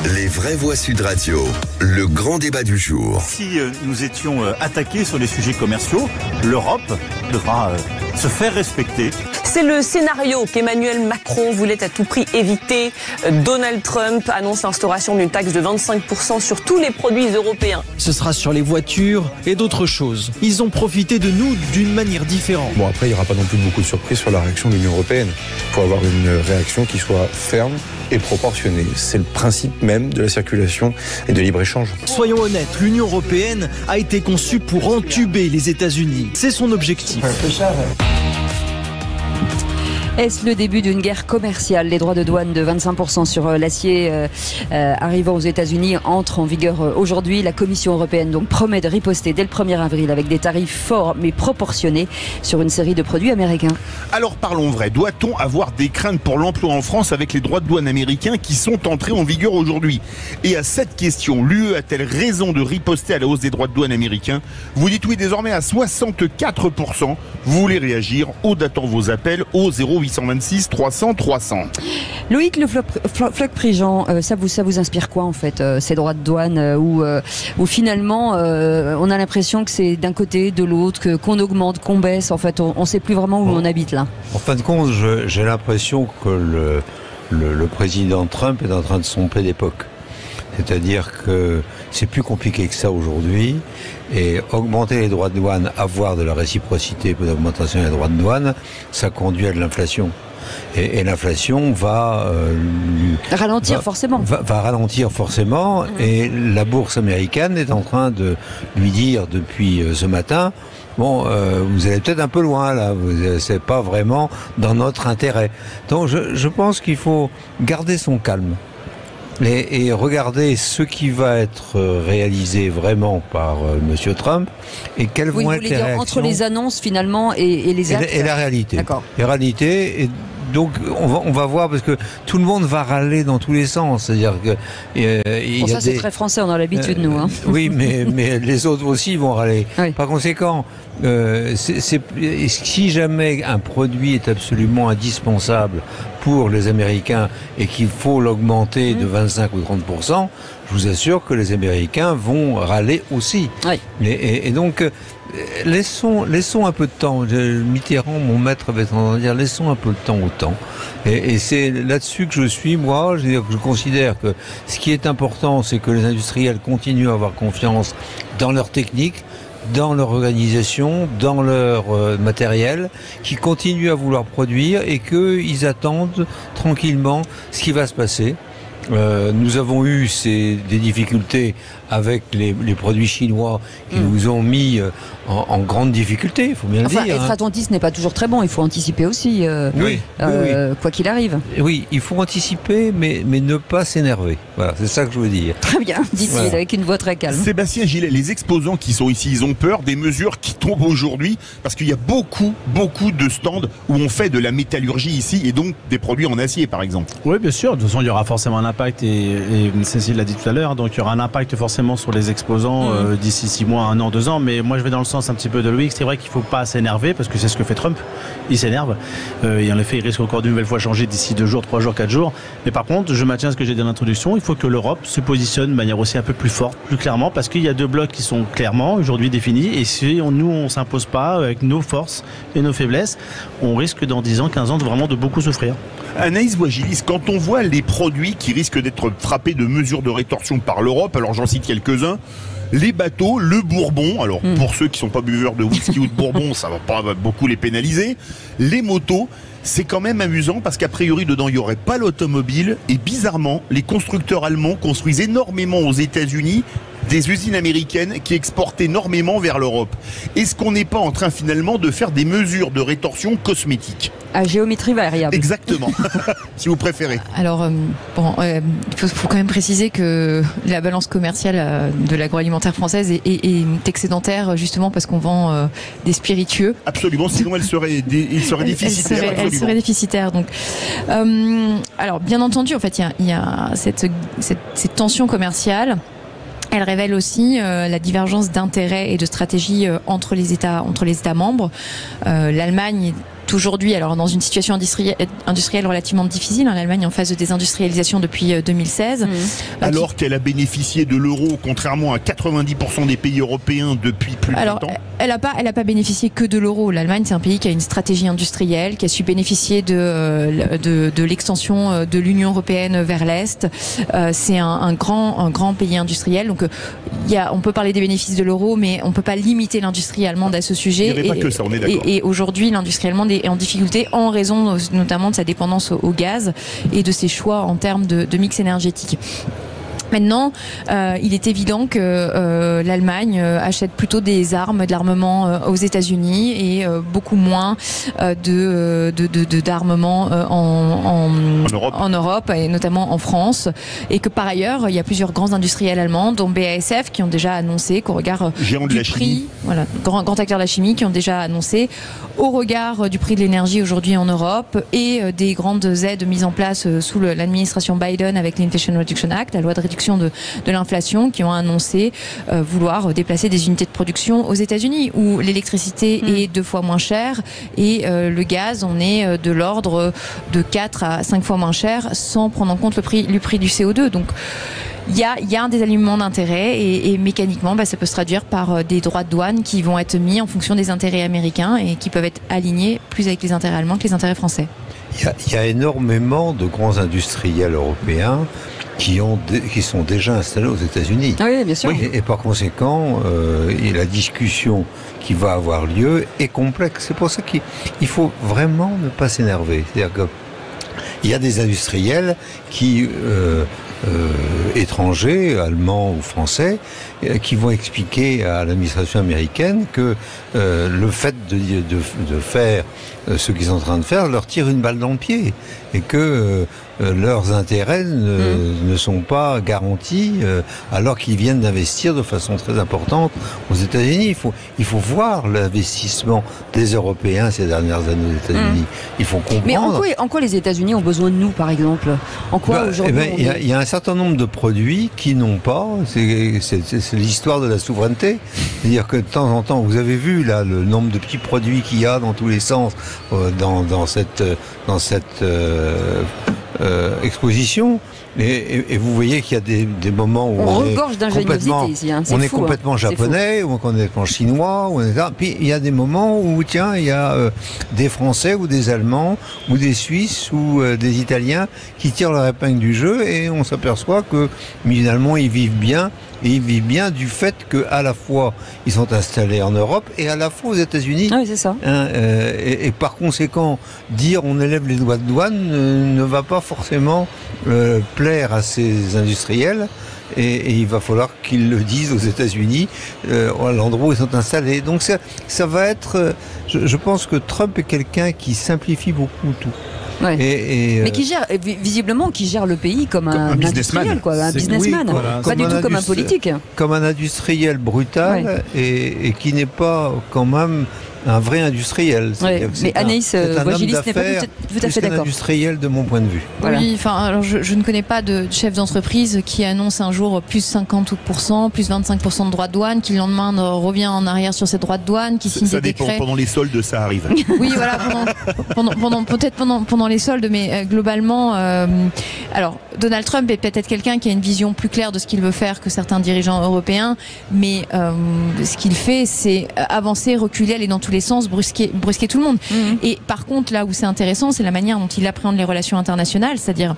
Les vraies voix Sud Radio, le grand débat du jour. Si nous étions attaqués sur les sujets commerciaux, l'Europe devra se faire respecter. C'est le scénario qu'Emmanuel Macron voulait à tout prix éviter. Donald Trump annonce l'instauration d'une taxe de 25% sur tous les produits européens. Ce sera sur les voitures et d'autres choses. Ils ont profité de nous d'une manière différente. Bon, après, il n'y aura pas non plus beaucoup de surprises sur la réaction de l'Union européenne. Il faut avoir une réaction qui soit ferme et proportionnée. C'est le principe même de la circulation et de libre-échange. Soyons honnêtes, l'Union européenne a été conçue pour entuber les États-Unis. C'est son objectif. Est-ce le début d'une guerre commerciale ? Les droits de douane de 25% sur l'acier arrivant aux États-Unis entrent en vigueur aujourd'hui. La Commission européenne donc promet de riposter dès le 1er avril avec des tarifs forts mais proportionnés sur une série de produits américains. Alors parlons vrai, doit-on avoir des craintes pour l'emploi en France avec les droits de douane américains qui sont entrés en vigueur aujourd'hui ? Et à cette question, l'UE a-t-elle raison de riposter à la hausse des droits de douane américains ? Vous dites oui désormais à 64%. Vous voulez réagir ? Aude attend vos appels au 0826 300 300. Loïc Le Floch-Prigent, ça vous inspire quoi en fait, ces droits de douane où finalement on a l'impression que c'est d'un côté, de l'autre, qu'on augmente, qu'on baisse, en fait on ne sait plus vraiment où on habite là. En fin de compte, j'ai l'impression que le président Trump est en train de se tromper d'époque. C'est-à-dire que c'est plus compliqué que ça aujourd'hui, et augmenter les droits de douane, avoir de la réciprocité pour l'augmentation des droits de douane, ça conduit à de l'inflation. Et l'inflation va ralentir forcément. Va ralentir forcément, et la bourse américaine est en train de lui dire depuis ce matin, bon, vous allez peut-être un peu loin là, c'est pas vraiment dans notre intérêt. Donc je pense qu'il faut garder son calme. Et regarder ce qui va être réalisé vraiment par Monsieur Trump et quelles vont être les réactions entre les annonces finalement et les actes et la réalité. D'accord. La réalité. Et donc on va voir, parce que tout le monde va râler dans tous les sens. C'est-à-dire que c'est très français, on a l'habitude nous. Hein. Oui, mais les autres aussi vont râler. Oui. Par conséquent, si jamais un produit est absolument indispensable pour les Américains et qu'il faut l'augmenter de 25 ou 30%, je vous assure que les Américains vont râler aussi. Oui. Et donc, laissons un peu de temps. Mitterrand, mon maître, avait tendance à dire laissons un peu de temps au temps. Et c'est là-dessus que je suis, moi. Je considère que ce qui est important, c'est que les industriels continuent à avoir confiance dans leur technique, dans leur organisation, dans leur matériel, qui continuent à vouloir produire et qu'ils attendent tranquillement ce qui va se passer. Nous avons eu des difficultés avec les produits chinois qui nous ont mis en grande difficulté, il faut bien le dire. Être attentiste n'est pas toujours très bon, il faut anticiper aussi, oui. quoi qu'il arrive. Oui, il faut anticiper, mais ne pas s'énerver. Voilà, c'est ça que je veux dire. Très bien, dit-il avec une voix très calme. Sébastien Gillet, les exposants qui sont ici, ils ont peur des mesures qui tombent aujourd'hui, parce qu'il y a beaucoup de stands où on fait de la métallurgie ici, et donc des produits en acier, par exemple. Oui, bien sûr. De toute façon, il y aura forcément un impact, et Cécile l'a dit tout à l'heure, donc il y aura un impact forcément sur les exposants d'ici 6 mois, 1 an, 2 ans. Mais moi, je vais dans le sens un petit peu de Loïc. C'est vrai qu'il ne faut pas s'énerver, parce que c'est ce que fait Trump. Il s'énerve. Et en effet, il risque encore d'une nouvelle fois changer d'ici 2 jours, 3 jours, 4 jours. Mais par contre, je maintiens ce que j'ai dit dans l'introduction. Il faut que l'Europe se positionne de manière aussi un peu plus forte, plus clairement, parce qu'il y a 2 blocs qui sont clairement aujourd'hui définis. Et si nous, on ne s'impose pas avec nos forces et nos faiblesses, on risque dans 10 ans, 15 ans vraiment de beaucoup souffrir. Anaïs Bouagilis, quand on voit les produits qui risquent d'être frappés de mesures de rétorsion par l'Europe, alors j'en cite quelques-uns, les bateaux, le bourbon, alors pour ceux qui ne sont pas buveurs de whisky ou de bourbon, ça ne va pas beaucoup les pénaliser, les motos, c'est quand même amusant parce qu'a priori dedans il n'y aurait pas l'automobile, et bizarrement les constructeurs allemands construisent énormément aux États-Unis des usines américaines qui exportent énormément vers l'Europe. Est-ce qu'on n'est pas en train finalement de faire des mesures de rétorsion cosmétiques ? À géométrie variable. Exactement, si vous préférez. Alors, faut quand même préciser que la balance commerciale de l'agroalimentaire française est excédentaire, justement parce qu'on vend des spiritueux. Absolument, sinon il serait déficitaire. Elle serait déficitaire. Donc, alors, bien entendu, en fait, il y a cette tension commerciale. Elle révèle aussi la divergence d'intérêts et de stratégie entre les États membres. L'Allemagne est aujourd'hui, alors dans une situation industrielle relativement difficile, l'Allemagne est en phase de désindustrialisation depuis 2016. Alors qu'elle a bénéficié de l'euro, contrairement à 90% des pays européens depuis plus de 20 ans. Elle n'a pas bénéficié que de l'euro. L'Allemagne, c'est un pays qui a une stratégie industrielle, qui a su bénéficier de l'extension de l'Union européenne vers l'Est. C'est un grand pays industriel. Donc, on peut parler des bénéfices de l'euro, mais on ne peut pas limiter l'industrie allemande à ce sujet. Il n'y avait pas que ça, on est d'accord. Et aujourd'hui, l'industrie allemande est en difficulté en raison notamment de sa dépendance au gaz et de ses choix en termes de mix énergétique. Maintenant, il est évident que l'Allemagne achète plutôt des armes, de l'armement aux États-Unis et beaucoup moins d'armement en Europe et notamment en France. Et que par ailleurs, il y a plusieurs grands industriels allemands, dont BASF, qui ont déjà annoncé qu'au regard du prix, voilà, grand acteur de la chimie, qui ont déjà annoncé au regard du prix de l'énergie aujourd'hui en Europe et des grandes aides mises en place sous l'administration Biden avec l'Inflation Reduction Act, la loi de réduction de l'inflation, qui ont annoncé vouloir déplacer des unités de production aux États-Unis où l'électricité est 2 fois moins chère et le gaz, on est de l'ordre de 4 à 5 fois moins cher sans prendre en compte le prix du CO2. Donc il y a un désalignement d'intérêts et mécaniquement ça peut se traduire par des droits de douane qui vont être mis en fonction des intérêts américains et qui peuvent être alignés plus avec les intérêts allemands que les intérêts français. Il y a énormément de grands industriels européens qui sont déjà installés aux États-Unis. Oui, bien sûr. Et par conséquent, la discussion qui va avoir lieu est complexe. C'est pour ça qu'il faut vraiment ne pas s'énerver. C'est-à-dire que il y a des industriels qui étrangers, allemands ou français, qui vont expliquer à l'administration américaine que le fait de faire ce qu'ils sont en train de faire leur tire une balle dans le pied et que leurs intérêts ne sont pas garantis alors qu'ils viennent d'investir de façon très importante aux États-Unis. Il faut voir l'investissement des Européens ces dernières années aux États-Unis. Il faut comprendre. Mais en quoi les États-Unis ont besoin de nous, par exemple? En quoi aujourd'hui il y a un certain nombre de produits qui n'ont pas. C'est l'histoire de la souveraineté. C'est-à-dire que de temps en temps, vous avez vu là le nombre de petits produits qu'il y a dans tous les sens dans cette exposition. Et vous voyez qu'il y a des moments où on est complètement japonais, ou on est complètement chinois, puis il y a des moments où il y a des Français ou des Allemands ou des Suisses ou des Italiens qui tirent leur épingle du jeu et on s'aperçoit que finalement ils vivent bien. Et ils vivent bien du fait qu'à la fois ils sont installés en Europe et à la fois aux États-Unis. Oui, c'est ça. Et par conséquent, dire on élève les droits de douane ne va pas forcément plaire à ces industriels. Et il va falloir qu'ils le disent aux États-Unis, à l'endroit où ils sont installés. Donc ça va être. Je pense que Trump est quelqu'un qui simplifie beaucoup tout. Ouais. Mais qui gère le pays comme un industriel, quoi, un businessman, pas du tout comme un politique. Comme un industriel brutal et qui n'est pas quand même un vrai industriel. Mais Anaïs Voigilis n'est pas tout à fait d'accord. Industriel de mon point de vue. Voilà. Oui, alors je ne connais pas de chef d'entreprise qui annonce un jour plus 50%, plus 25% de droits de douane, qui le lendemain revient en arrière sur ses droits de douane, qui signe des décrets. Ça dépend, pendant les soldes ça arrive. Oui, voilà, peut-être pendant les soldes, mais globalement, alors Donald Trump est peut-être quelqu'un qui a une vision plus claire de ce qu'il veut faire que certains dirigeants européens, mais ce qu'il fait, c'est avancer, reculer, aller dans tous les sens, brusquer tout le monde. Et par contre, là où c'est intéressant, c'est la manière dont il appréhende les relations internationales, c'est-à-dire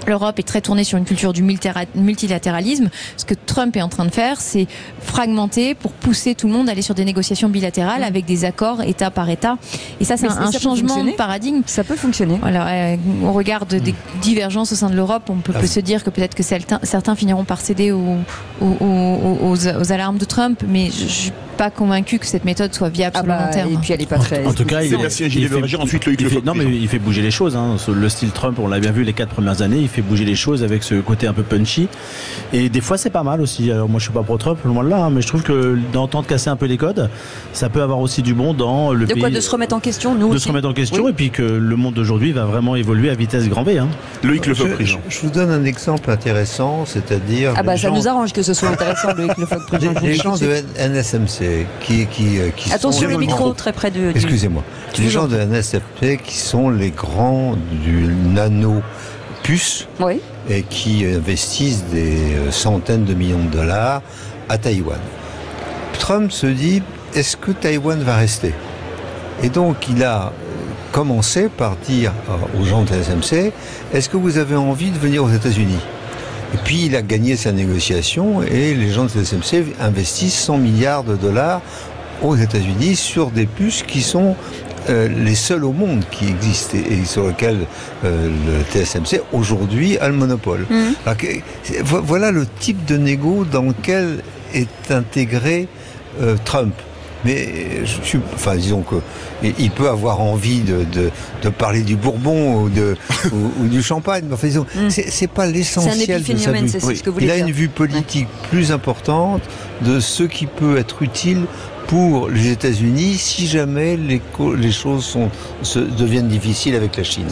l'Europe est très tournée sur une culture du multilatéralisme. Ce que Trump est en train de faire, c'est fragmenter pour pousser tout le monde à aller sur des négociations bilatérales avec des accords État par État. Et ça, c'est un changement de paradigme. Ça peut fonctionner. Voilà, au regard des divergences au sein de l'Europe, on peut se dire que peut-être que certains finiront par céder aux alarmes de Trump, mais je suis pas convaincu que cette méthode soit viable sur le long terme. Et puis elle est pas très. En tout cas, il fait bouger les choses. Le style Trump, on l'a bien vu les 4 premières années, il fait bouger les choses avec ce côté un peu punchy. Et des fois, c'est pas mal aussi. Alors, moi, je suis pas pro Trump, loin de là, mais je trouve que d'entendre casser un peu les codes, ça peut avoir aussi du bon dans le pays. De se remettre en question, nous aussi. De se remettre en question, et puis que le monde d'aujourd'hui va vraiment évoluer à vitesse grand V. Loïc Lefebvre-Prigent. Je vous donne un exemple intéressant, c'est-à-dire. Ça nous arrange que ce soit intéressant, Loïc Lefebvre-Prigent. Les gens de NSMC qui attention le micro très près de. Excusez-moi. Les gens de NSFP qui sont les grands du nano puce. Oui. et qui investissent des centaines de millions de dollars à Taïwan. Trump se dit, est-ce que Taïwan va rester ? Et donc il a commencé par dire aux gens de TSMC, est-ce que vous avez envie de venir aux États-Unis ? Et puis il a gagné sa négociation et les gens de TSMC investissent 100 milliards de dollars aux États-Unis sur des puces qui sont les seuls au monde qui existent et sur lesquels le TSMC aujourd'hui a le monopole. Alors, voilà le type de négo dans lequel est intégré Trump. Mais disons que il peut avoir envie de parler du Bourbon ou du champagne. Mais enfin, disons, c'est pas l'essentiel de sa vue. Il a une vue politique plus importante de ce qui peut être utile pour les États-Unis si jamais les choses deviennent difficiles avec la Chine.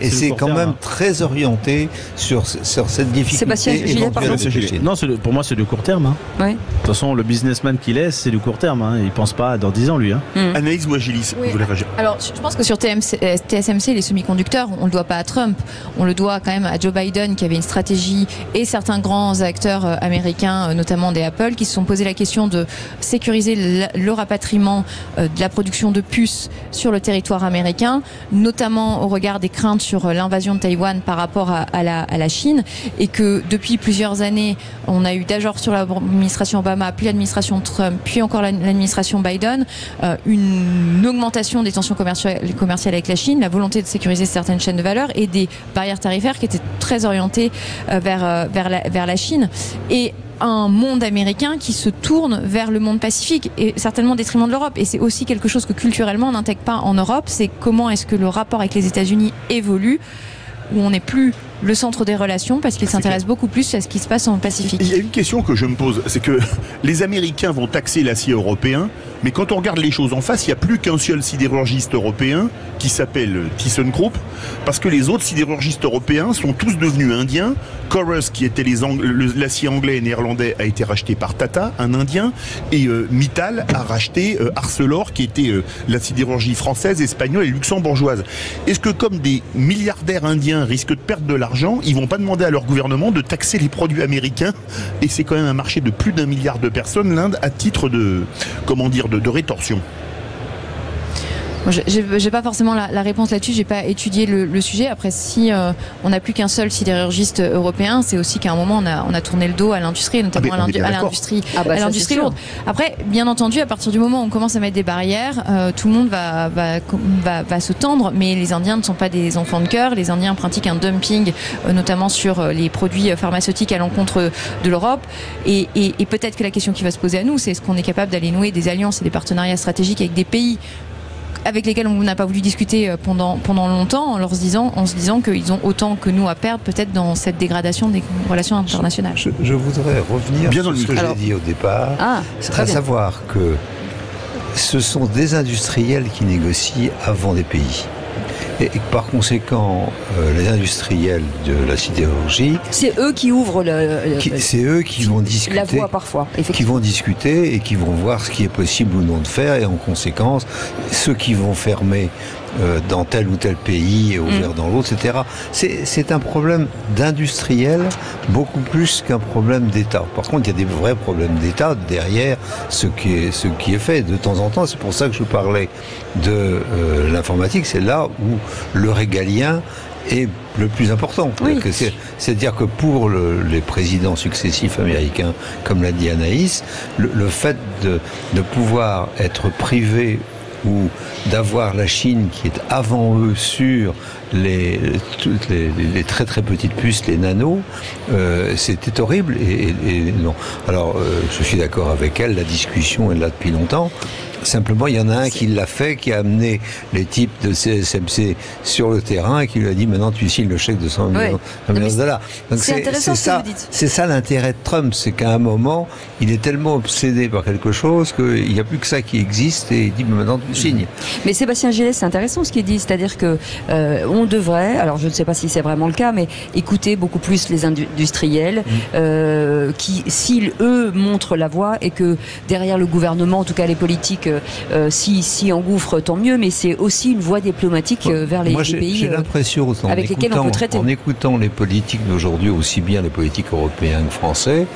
Et c'est quand même très orienté sur cette difficulté éventuelle avec la Chine. Non, pour moi c'est du court terme. Oui. De toute façon, le businessman qu'il est, c'est du court terme. Il pense pas dans 10 ans, lui. Anaïs ou Agilis, vous voulez réagir ? Alors, je pense que sur TSMC, les semi-conducteurs, on ne le doit pas à Trump, on le doit quand même à Joe Biden qui avait une stratégie et certains grands acteurs américains, notamment des Apple, qui se sont posé la question de sécuriser le rapatriement de la production de puces sur le territoire américain, notamment au regard des craintes sur l'invasion de Taïwan par rapport à la Chine, et que depuis plusieurs années, on a eu d'abord sur l'administration Obama, puis l'administration Trump, puis encore l'administration Biden, une augmentation des tensions commerciales avec la Chine, la volonté de sécuriser certaines chaînes de valeur et des barrières tarifaires qui étaient très orientées vers la Chine. Et un monde américain qui se tourne vers le monde pacifique et certainement au détriment de l'Europe. Et c'est aussi quelque chose que culturellement on n'intègre pas en Europe, c'est comment est-ce que le rapport avec les États-Unis évolue, où on n'est plus le centre des relations parce qu'il s'intéresse beaucoup plus à ce qui se passe en Pacifique. Il y a une question que je me pose, c'est que les Américains vont taxer l'acier européen, mais quand on regarde les choses en face, il n'y a plus qu'un seul sidérurgiste européen qui s'appelle ThyssenKrupp, parce que les autres sidérurgistes européens sont tous devenus indiens. Corus, qui était l'acier anglais et néerlandais, a été racheté par Tata, un indien, et Mittal a racheté Arcelor, qui était la sidérurgie française, espagnole et luxembourgeoise. Est-ce que comme des milliardaires indiens risquent de perdre de l'argent, ils vont pas demander à leur gouvernement de taxer les produits américains? Et c'est quand même un marché de plus d'1 milliard de personnes, l'Inde, à titre de rétorsion. J'ai pas forcément la réponse là-dessus, j'ai pas étudié le sujet. Après, si on n'a plus qu'un seul sidérurgiste européen, c'est aussi qu'à un moment on a tourné le dos à l'industrie, notamment à l'industrie lourde. Après, bien entendu, à partir du moment où on commence à mettre des barrières, tout le monde va se tendre, mais les Indiens ne sont pas des enfants de cœur. Les Indiens pratiquent un dumping, notamment sur les produits pharmaceutiques à l'encontre de l'Europe. Et peut-être que la question qui va se poser à nous, c'est est-ce qu'on est capable d'aller nouer des alliances et des partenariats stratégiques avec des pays avec lesquels on n'a pas voulu discuter pendant longtemps, en se disant qu'ils ont autant que nous à perdre peut-être dans cette dégradation des relations internationales. Je voudrais revenir sur ce que j'ai dit au départ, à savoir que ce sont des industriels qui négocient avant des pays. Et par conséquent, les industriels de la sidérurgie... C'est eux qui ouvrent c'est eux qui vont discuter, la voie parfois, qui vont discuter et qui vont voir ce qui est possible ou non de faire. Et en conséquence, ceux qui vont fermer dans tel ou tel pays et ouvrir dans l'autre, etc. C'est un problème d'industriel beaucoup plus qu'un problème d'État. Par contre, il y a des vrais problèmes d'État derrière ce qui est fait de temps en temps. C'est pour ça que je parlais de l'informatique. C'est là où le régalien est le plus important. Oui. C'est-à-dire que pour les présidents successifs américains, comme l'a dit Anaïs, le fait de pouvoir être privé ou d'avoir la Chine qui est avant eux sur les très très petites puces, les nanos, c'était horrible et non. Alors je suis d'accord avec elle, la discussion est là depuis longtemps. Simplement, il y en a un qui l'a fait, qui a amené les types de CSMC sur le terrain et qui lui a dit maintenant tu signes le chèque de 100 millions de dollars. Donc c'est intéressant ce que vous dites. C'est ça l'intérêt de Trump, c'est qu'à un moment, il est tellement obsédé par quelque chose qu'il n'y a plus que ça qui existe et il dit maintenant tu signes. Mais Sébastien Gillet, c'est intéressant ce qu'il dit, c'est-à-dire que on devrait, alors je ne sais pas si c'est vraiment le cas, mais écouter beaucoup plus les industriels qui, s'ils eux montrent la voie et que derrière le gouvernement, en tout cas les politiques si engouffre, tant mieux, mais c'est aussi une voie diplomatique vers les pays j'ai l'impression, avec lesquels on peut traiter. En écoutant les politiques d'aujourd'hui, aussi bien les politiques européens que français,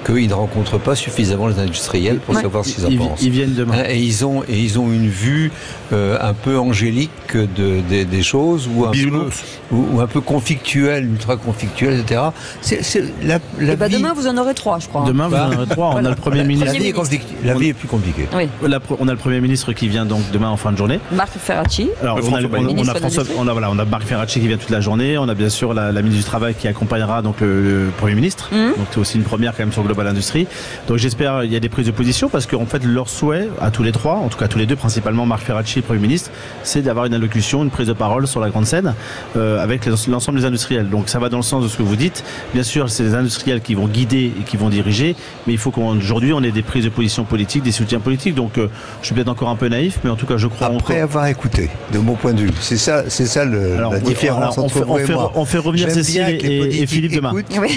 qu'ils ne rencontrent pas suffisamment les industriels pour savoir ce qu'ils en pensent. Ils viennent demain. Et ils ont une vue un peu angélique des choses, ou un peu conflictuelle, ultra conflictuelle, etc. Demain, vous en aurez 3, je crois. Demain, vous en aurez 3. On a le Premier ministre. La vie est plus compliquée. Oui. On a le Premier ministre qui vient donc demain en fin de journée. Marc Ferracci. Alors, on a Marc Ferracci qui vient toute la journée. On a bien sûr la ministre du Travail qui accompagnera donc le Premier ministre. Donc c'est aussi une première quand même sur Global Industries. Donc j'espère il y a des prises de position parce qu'en fait leur souhait à tous les trois, en tout cas tous les deux, principalement Marc Ferracci et le Premier ministre, c'est d'avoir une allocution, une prise de parole sur la grande scène avec l'ensemble des industriels. Donc ça va dans le sens de ce que vous dites. Bien sûr, c'est les industriels qui vont guider et qui vont diriger, mais il faut qu'aujourd'hui on ait des prises de position politiques, des soutiens politiques. Donc je suis peut-être encore un peu naïf, mais en tout cas je crois. Après avoir écouté, de mon point de vue, c'est ça la différence entre vous et moi. On fait revenir Cécile et Philippe demain.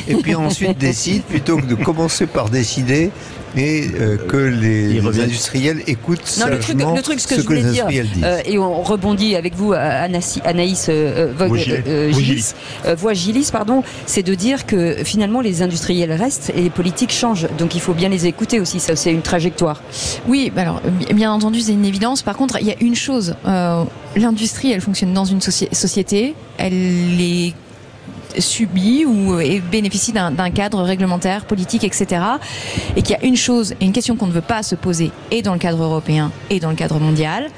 Et puis ensuite décide plutôt que de commencer par décider et que les industriels écoutent sagement le truc, ce que je voulais dire, et on rebondit avec vous, Anaïs Voix-Gillis, c'est de dire que finalement les industriels restent et les politiques changent. Donc il faut bien les écouter aussi, ça c'est une trajectoire. Oui, alors bien entendu c'est une évidence. Par contre, il y a une chose, l'industrie elle fonctionne dans une société, elle est subit ou bénéficie d'un cadre réglementaire, politique, etc. Et qu'il y a une chose et une question qu'on ne veut pas se poser, et dans le cadre européen et dans le cadre mondial.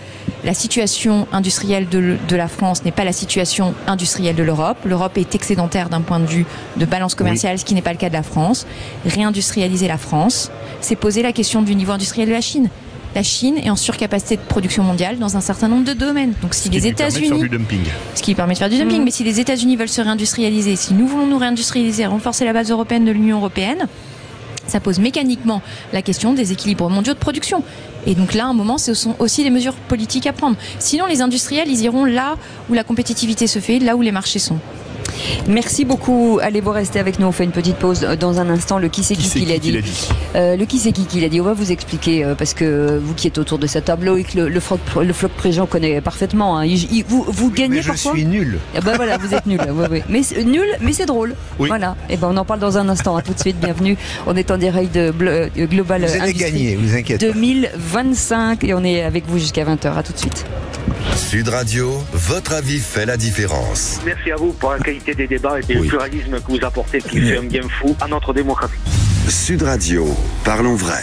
La situation industrielle de la France n'est pas la situation industrielle de l'Europe. L'Europe est excédentaire d'un point de vue de balance commerciale, ce qui n'est pas le cas de la France. Réindustrialiser la France, c'est poser la question du niveau industriel de la Chine. La Chine est en surcapacité de production mondiale dans un certain nombre de domaines. Donc si les États-Unis, ce qui permet de faire du dumping, mais si les États-Unis veulent se réindustrialiser, si nous voulons nous réindustrialiser, renforcer la base européenne de l'Union européenne, ça pose mécaniquement la question des équilibres mondiaux de production. Et donc là, à un moment, ce sont aussi des mesures politiques à prendre. Sinon, les industriels, ils iront là où la compétitivité se fait, là où les marchés sont. Merci beaucoup. Allez, vous restez avec nous. On fait une petite pause dans un instant. Le qui c'est qui l'a dit. Le qui c'est qui l'a dit. On va vous expliquer parce que vous qui êtes autour de cette table, et que le floc Préjean connaît parfaitement. Hein. Vous gagnez mais parfois. Je suis nul. Ah ben voilà, vous êtes nul. Oui. Mais nul, mais c'est drôle. Oui. Voilà. Et ben on en parle dans un instant. À tout de suite. Bienvenue. On est en direct de Global Industries. Vous allez gagner. Vous inquiétez. 2025 et on est avec vous jusqu'à 20h. À tout de suite. Sud Radio, votre avis fait la différence. Merci à vous pour la qualité des débats et le pluralisme que vous apportez qui fait un bien fou à notre démocratie. Sud Radio, parlons vrai.